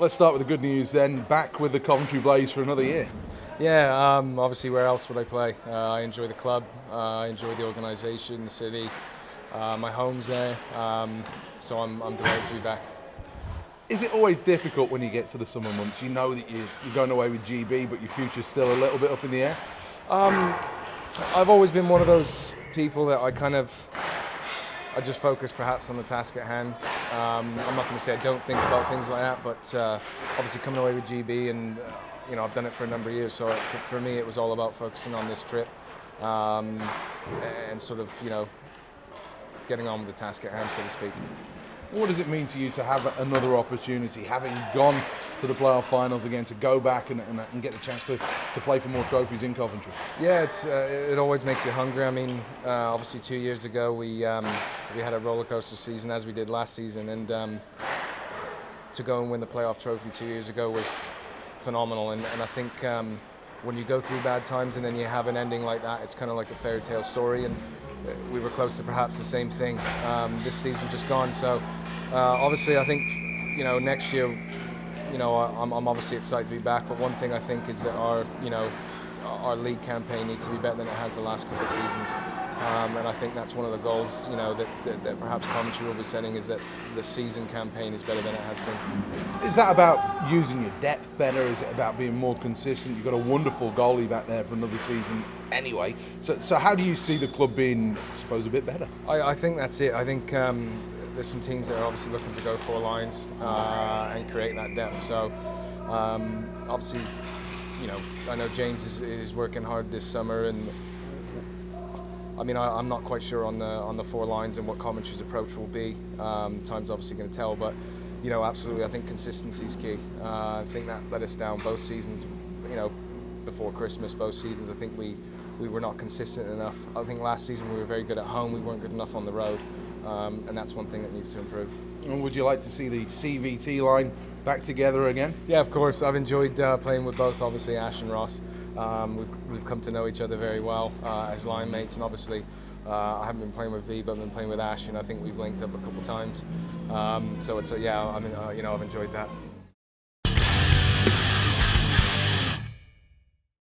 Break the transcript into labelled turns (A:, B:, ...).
A: Let's start with the good news then. Back with the Coventry Blaze for another year.
B: Yeah, obviously where else would I play? I enjoy the club, I enjoy the organisation, the city, my home's there, so I'm delighted to be back.
A: Is it always difficult when you get to the summer months? You know that you're going away with GB, but your future's still a little bit up in the air?
B: I've always been one of those people that I just focus perhaps on the task at hand. I'm not going to say I don't think about things like that, but obviously coming away with GB and I've done it for a number of years, so for me it was all about focusing on this trip and sort of getting on with the task at hand, so to speak.
A: What does it mean to you to have another opportunity, having gone to the playoff finals again, to go back and get the chance to play for more trophies in Coventry?
B: Yeah, it always makes you hungry. I mean, obviously 2 years ago we had a roller coaster season as we did last season, and to go and win the playoff trophy 2 years ago was phenomenal. And I think when you go through bad times and then you have an ending like that, it's kind of like a fairy tale story, and we were close to perhaps the same thing this season just gone. So obviously I think next year I'm obviously excited to be back, but one thing I think is that our league campaign needs to be better than it has the last couple of seasons, and I think that's one of the goals that perhaps Coventry will be setting, is that the season campaign is better than it has been.
A: Is that about using your depth better? Is it about being more consistent? You've got a wonderful goalie back there for another season anyway, so how do you see the club being, I suppose, a bit better?
B: I think that's it. I think there's some teams that are obviously looking to go 4 lines and create that depth, so obviously I know James is working hard this summer, and I mean I'm not quite sure on the 4 lines and what Coventry's approach will be. Time's obviously going to tell, but absolutely I think consistency is key. I think that let us down both seasons. Before Christmas, both seasons I think we were not consistent enough. I think last season we were very good at home, we weren't good enough on the road, and that's one thing that needs to improve.
A: And would you like to see the CVT line back together again?
B: Yeah, of course. I've enjoyed playing with both, obviously Ash and Ross. We've come to know each other very well as line mates, and obviously I haven't been playing with V, but I've been playing with Ash, and I think we've linked up a couple of times. So I've enjoyed that.